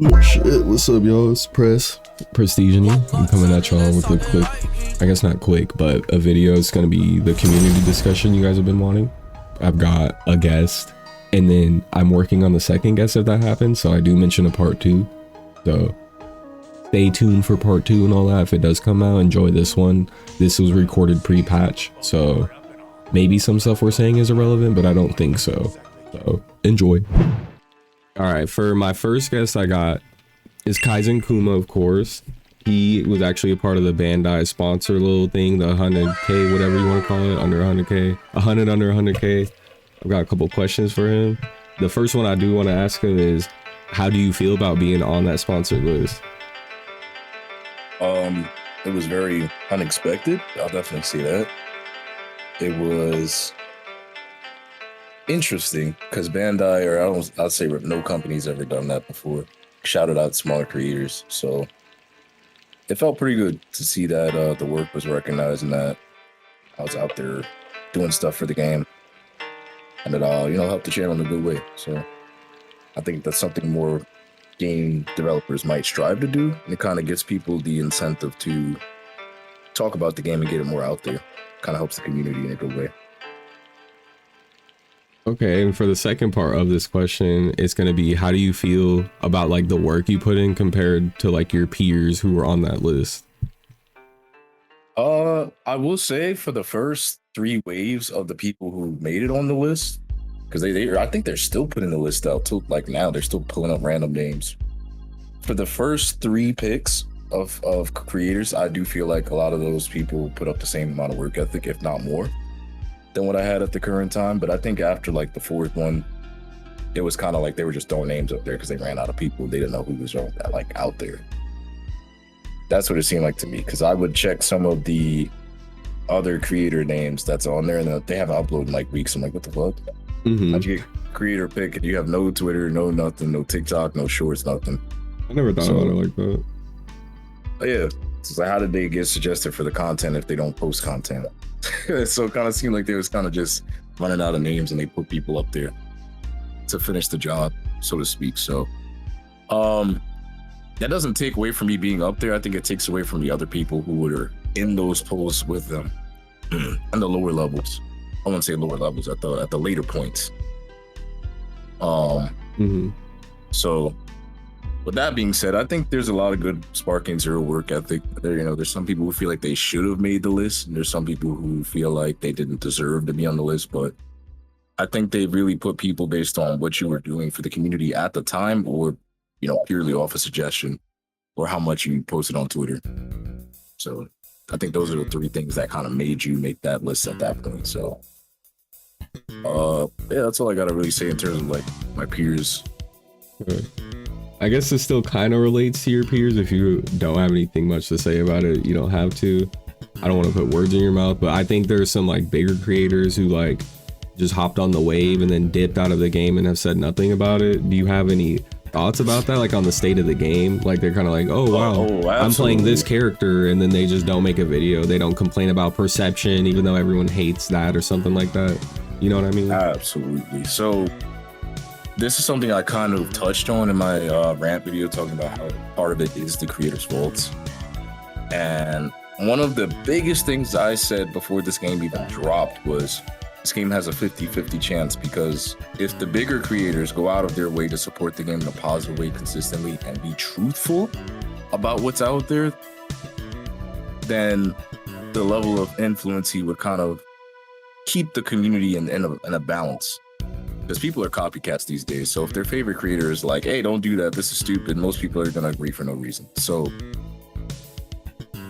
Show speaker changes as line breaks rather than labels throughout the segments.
Oh shit, what's up y'all? It's Prestige and I'm coming at y'all with a quick, I guess not quick, but a video. It's gonna be the community discussion you guys have been wanting. I've got a guest and then I'm working on the second guest if that happens, so I do mention a part 2. So stay tuned for part 2 and all that. If it does come out, enjoy this one. This was recorded pre-patch, so maybe some stuff we're saying is irrelevant, but I don't think so. So enjoy. All right, for my first guest I got is Kaizens Youtube, of course. He was actually a part of the Bandai sponsor little thing, the 100K, whatever you want to call it, under 100K, 100 under 100K. I've got a couple questions for him. The first one I do want to ask him is, how do you feel about being on that sponsored list?
It was very unexpected. I'll definitely say that. It was interesting because Bandai, or I'd say no company's ever done that before. Shouted out smaller creators, so it felt pretty good to see that the work was recognized and that I was out there doing stuff for the game, and it helped the channel in a good way. So I think that's something more game developers might strive to do, and it kind of gives people the incentive to talk about the game and get it more out there. Kind of helps the community in a good way.
Okay, and for the second part of this question, it's going to be, how do you feel about like the work you put in compared to like your peers who were on that list?
I will say for the first 3 waves of the people who made it on the list, because I think they're still putting the list out too. Like now they're still pulling up random names. For the first 3 picks of creators, I do feel like a lot of those people put up the same amount of work ethic, if not more, than what I had at the current time. But I think after like the 4th one, it was kind of like they were just throwing names up there because they ran out of people. They didn't know who was like out there. That's what it seemed like to me, because I would check some of the other creator names that's on there and they haven't uploaded in like weeks. I'm like, what the fuck? How'd you get creator pick and you have no Twitter, no nothing, no TikTok, no shorts, nothing?
I never thought about it like that.
Yeah, it's like, how did they get suggested for the content if they don't post content? So it kind of seemed like they was kind of just running out of names and they put people up there to finish the job, so to speak. So that doesn't take away from me being up there. I think it takes away from the other people who were in those posts with them and the lower levels. I wouldn't say lower levels, at the later points. So with that being said, I think there's a lot of good Sparking Zero work ethic there. There's some people who feel like they should have made the list, and there's some people who feel like they didn't deserve to be on the list. But I think they really put people based on what you were doing for the community at the time, or purely off a suggestion, or how much you posted on Twitter. So I think those are the 3 things that kind of made you make that list at that point. So yeah, that's all I gotta really say in terms of like my peers.
Okay. I guess it still kind of relates to your peers. If you don't have anything much to say about it, you don't have to. I don't want to put words in your mouth, but I think there's some like bigger creators who like just hopped on the wave and then dipped out of the game and have said nothing about it. Do you have any thoughts about that, like on the state of the game? Like they're kind of like, oh wow, I'm playing this character, and then they just don't make a video. They don't complain about perception, even though everyone hates that or something like that. You know what I mean?
Absolutely. So this is something I kind of touched on in my rant video, talking about how part of it is the creator's faults. And one of the biggest things I said before this game even dropped was, this game has a 50-50 chance, because if the bigger creators go out of their way to support the game in a positive way consistently and be truthful about what's out there, then the level of influence would kind of keep the community in a balance. Because people are copycats these days. So if their favorite creator is like, hey, don't do that, this is stupid, most people are going to agree for no reason. So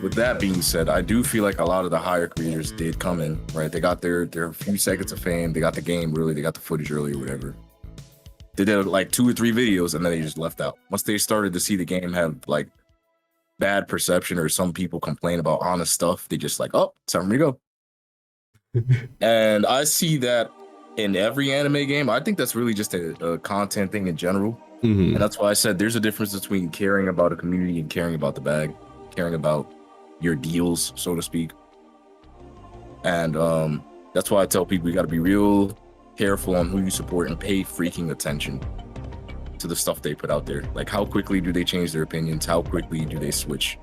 with that being said, I do feel like a lot of the higher creators did come in, right? They got their few seconds of fame. They got the game early. They got the footage early or whatever. They did like 2 or 3 videos and then they just left out. Once they started to see the game have like bad perception, or some people complain about honest stuff, they just like, oh, it's time to go. And I see that in every anime game. I think that's really just a content thing in general. And that's why I said there's a difference between caring about a community and caring about the bag, caring about your deals, so to speak. And that's why I tell people you got to be real careful on who you support and pay freaking attention. to the stuff they put out there. Like, how quickly do they change their opinions? How quickly do they switch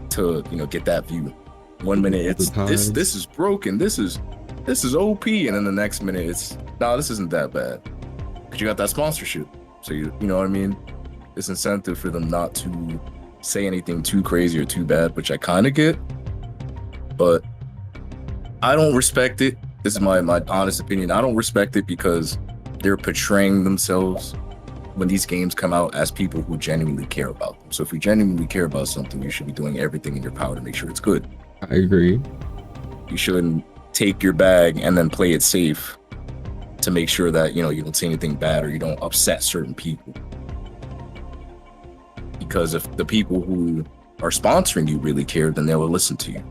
to, you know, get that view? 1 minute it's this is broken, this is OP, and then the next minute it's this isn't that bad. But you got that sponsorship, so you know what I mean. It's incentive for them not to say anything too crazy or too bad, which I kind of get, but I don't respect it. This is my honest opinion. I don't respect it because they're portraying themselves when these games come out as people who genuinely care about them. So if you genuinely care about something, you should be doing everything in your power to make sure it's good.
I agree.
You shouldn't take your bag and then play it safe to make sure that, you know, you don't say anything bad or you don't upset certain people. Because if the people who are sponsoring you really care, then they will listen to you.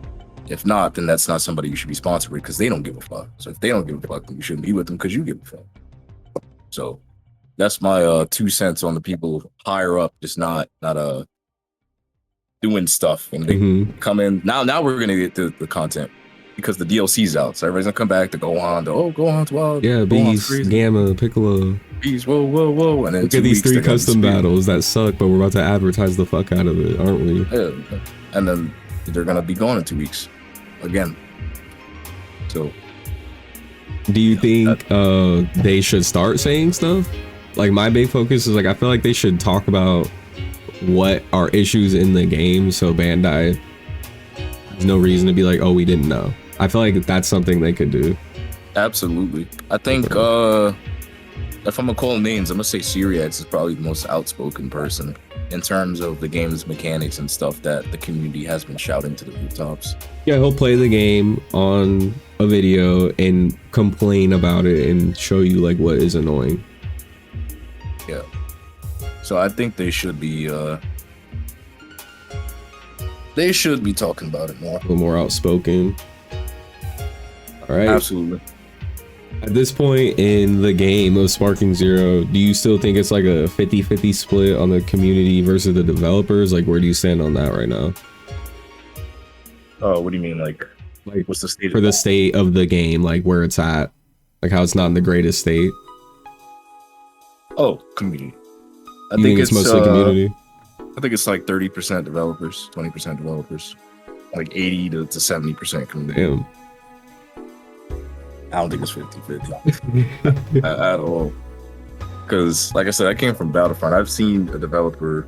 If not, then that's not somebody you should be sponsored with because they don't give a fuck. So if they don't give a fuck, then you shouldn't be with them because you give a fuck. So that's my 2 cents on the people higher up, just not doing stuff. And they come in. Now we're gonna get the content because the DLC's out. So everybody's gonna come back to Gohan. Gohan's wild.
Yeah, Beast, Gamma, Piccolo.
Beast, whoa. And then
look at these 3 custom battles that suck, but we're about to advertise the fuck out of it, aren't we?
Yeah. And then they're gonna be gone in 2 weeks again. So
do you think they should start saying stuff? Like, my big focus is, like, I feel like they should talk about what are issues in the game, so Bandai has no reason to be like, oh, we didn't know. I feel like that's something they could do.
Absolutely. I think if I'm gonna call names, I'm gonna say Syriax is probably the most outspoken person in terms of the game's mechanics and stuff that the community has been shouting to the rooftops.
Yeah, he'll play the game on a video and complain about it and show you, like, what is annoying.
Yeah. So I think they should be talking about it more.
A little more outspoken. All right.
Absolutely.
At this point in the game of Sparking Zero, do you still think it's like a 50-50 split on the community versus the developers? Like, where do you stand on that right now?
Oh, what do you mean? Like what's the state
for the state of the game, like where it's at, like how it's not in the greatest state?
Oh, community.
I think it's mostly community.
I think it's like 30% developers, 20% developers, like 80 to 70% community.
Damn.
I don't think it's 50-50 at all. Because, like I said, I came from Battlefront. I've seen a developer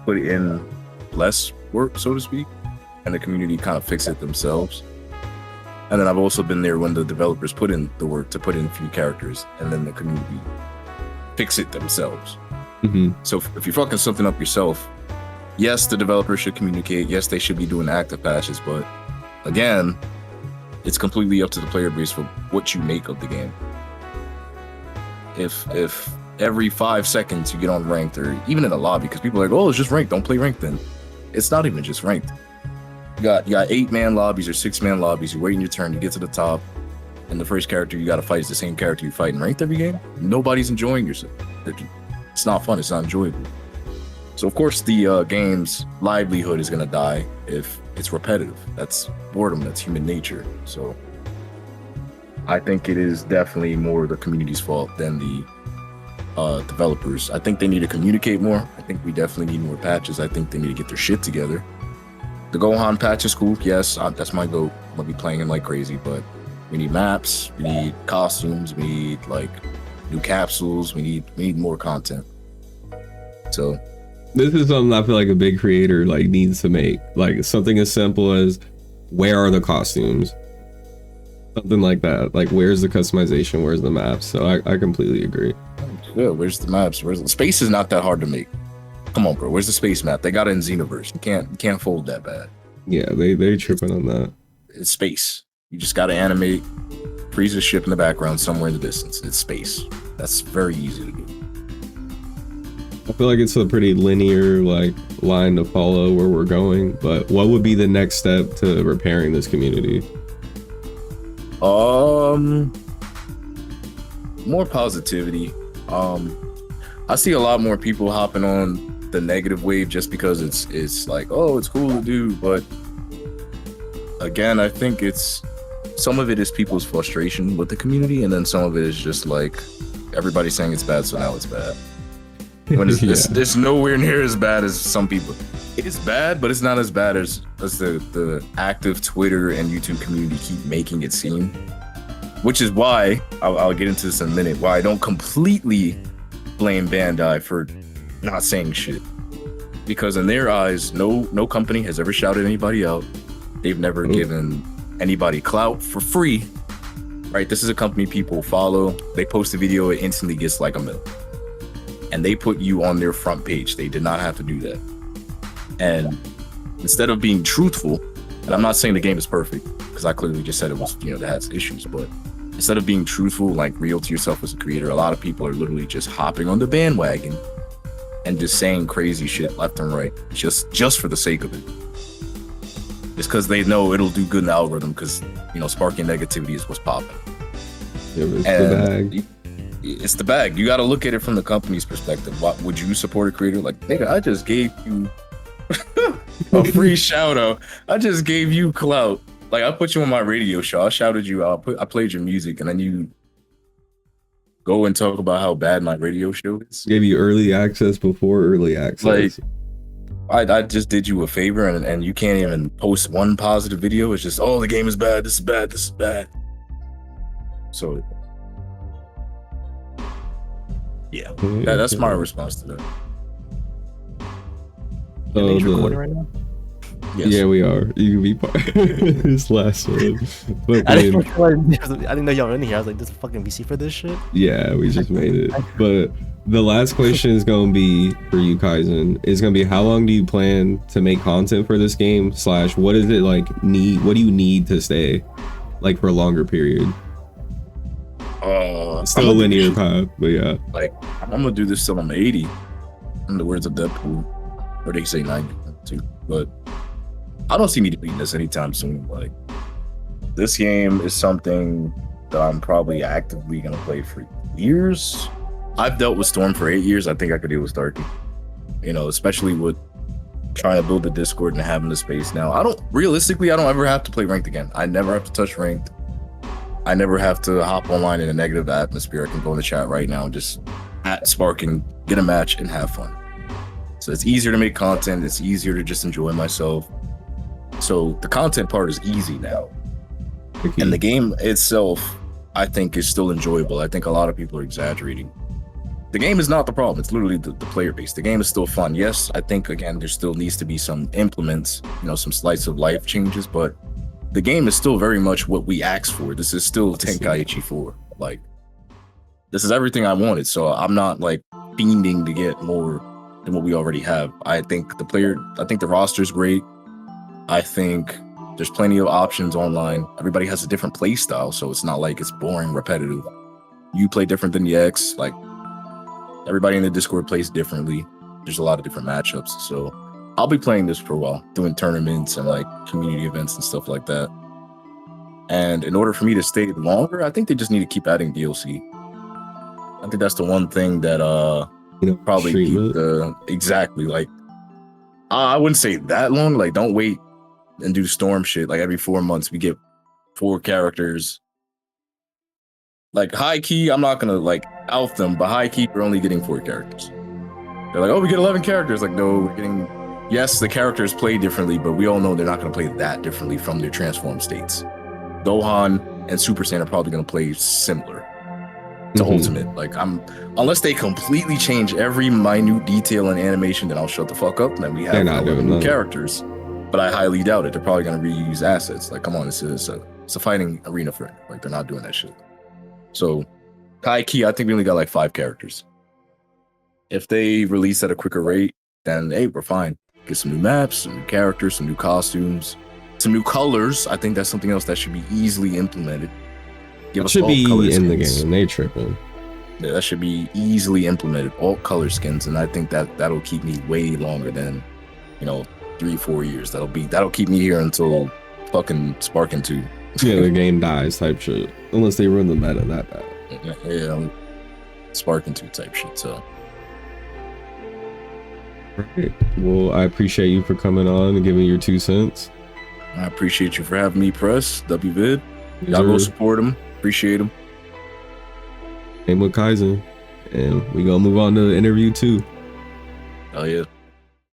put in less work, so to speak, and the community kind of fix it themselves. And then I've also been there when the developers put in the work to put in a few characters, and then the community fix it themselves. So if you're fucking something up yourself, yes, the developer should communicate. Yes, they should be doing active patches, but again, it's completely up to the player base for what you make of the game. If every 5 seconds you get on ranked, or even in a lobby, because people are like, oh, it's just ranked, don't play ranked then. It's not even just ranked. You got 8-man lobbies or 6-man lobbies, you're waiting your turn, you get to the top, and the first character you gotta fight is the same character you fight in ranked every game. Nobody's enjoying yourself. It's not fun, it's not enjoyable. So of course the game's livelihood is gonna die if it's repetitive. That's boredom, that's human nature. So I think it is definitely more the community's fault than the developers. I think they need to communicate more. I think we definitely need more patches. I think they need to get their shit together. The Gohan patch is cool, yes, that's my goat. I'm gonna be playing him like crazy, but we need maps, we need costumes, we need like new capsules, we need more content. So
this is something I feel like a big creator like needs to make, like something as simple as where are the costumes, something like that. Like, where's the customization, where's the maps? So I completely agree.
Yeah, where's the maps? Where's the space? Is not that hard to make. Come on, bro, where's the space map? They got it in Xenoverse. You can't fold that bad.
Yeah, they tripping on that.
It's space. You just gotta animate, freeze a ship in the background somewhere in the distance. It's space. That's very easy to do.
I feel like it's a pretty linear like line to follow where we're going, but what would be the next step to repairing this community?
More positivity. I see a lot more people hopping on the negative wave just because it's like, oh, it's cool to do, but again, I think some of it is people's frustration with the community, and then some of it is just like everybody's saying it's bad, so now it's bad. When it's nowhere near as bad as some people. It's bad, but it's not as bad as the active Twitter and YouTube community keep making it seem. Which is why I'll get into this in a minute. Why I don't completely blame Bandai for not saying shit, because in their eyes, no company has ever shouted anybody out. They've never given anybody clout for free. Right? This is a company people follow. They post a video, it instantly gets like 1 million. And they put you on their front page. They did not have to do that. And instead of being truthful, and I'm not saying the game is perfect, because I clearly just said it was, that has issues, but instead of being truthful, like real to yourself as a creator, a lot of people are literally just hopping on the bandwagon and just saying crazy shit left and right, just for the sake of it. It's because they know it'll do good in the algorithm, because sparking negativity is what's popping.
Yeah, it's the bag.
It's the bag. You got to look at it from the company's perspective. What would you support a creator like? Nigga, I just gave you a free shout out. I just gave you clout. Like, I put you on my radio show. I shouted you out. I played your music, and then you go and talk about how bad my radio show is.
Gave you early access before early access.
Like, I just did you a favor, and you can't even post one positive video. It's just, oh, the game is bad. This is bad. This is bad. So, yeah, that's my response to that.
Are you recording right now?
Yes.
Yeah, we are. You can be part of this last one. But
I didn't know y'all were in here. I was like, "This fucking VC for this shit."
Yeah, we just made it. But the last question is going to be for you, Kaizen. Is going to be, how long do you plan to make content for this game? / what is it like? What do you need to stay like for a longer period? Still a linear path, but yeah.
Like, I'm gonna do this till I'm 80. In the words of Deadpool, or they say 90 too. But I don't see me beating this anytime soon. Like, this game is something that I'm probably actively gonna play for years. I've dealt with Storm for 8 years. I think I could deal with Starkey. Especially with trying to build the Discord and having the space now. I don't ever have to play ranked again. I never have to touch ranked. I never have to hop online in a negative atmosphere. I can go in the chat right now and just @Spark and get a match and have fun. So it's easier to make content. It's easier to just enjoy myself. So the content part is easy now. And the game itself, I think, is still enjoyable. I think a lot of people are exaggerating. The game is not the problem. It's literally the player base. The game is still fun. Yes, I think, again, there still needs to be some implements, some slice of life changes, but the game is still very much what we asked for. This is still Tenkaichi 4. Like, this is everything I wanted. So I'm not like fiending to get more than what we already have. I think the roster is great. I think there's plenty of options online. Everybody has a different play style, so it's not like it's boring, repetitive. You play different than the X. Like, everybody in the Discord plays differently. There's a lot of different matchups. So I'll be playing this for a while, doing tournaments and like community events and stuff like that. And in order for me to stay longer, I think they just need to keep adding DLC. I think that's the one thing that probably keep exactly, like, I wouldn't say that long. Like, don't wait and do Storm shit. Like, every 4 months we get 4 characters. Like, high key, I'm not gonna like out them, but high key, we're only getting 4 characters. They're like, oh, we get 11 characters. Like, no, we're getting, yes, the characters play differently, but we all know they're not gonna play that differently from their transformed states. Gohan and Super Saiyan are probably gonna play similar to Ultimate. Like, unless they completely change every minute detail and animation, then I'll shut the fuck up and then we have new characters. But I highly doubt it. They're probably gonna reuse assets. Like, come on, it's a fighting arena for it. Like, they're not doing that shit. So, high key, I think we only got like 5 characters. If they release at a quicker rate, then hey, we're fine. Get some new maps, some new characters, some new costumes, some new colors. I think that's something else that should be easily implemented.
Give us should be in the game. They triple.
Yeah, that should be easily implemented. All color skins, and I think that'll keep me way longer than 3-4 years. That'll keep me here until fucking Sparking 2.
Yeah, the game dies type shit. Unless they ruin the meta that bad.
Yeah, Sparking 2 type shit. So.
Right. Well, I appreciate you for coming on and giving your 2 cents.
I appreciate you for having me, Press. WVid. Y'all go support them. Appreciate them.
Same with Kaizen. And we gonna move on to the interview too.
Oh yeah.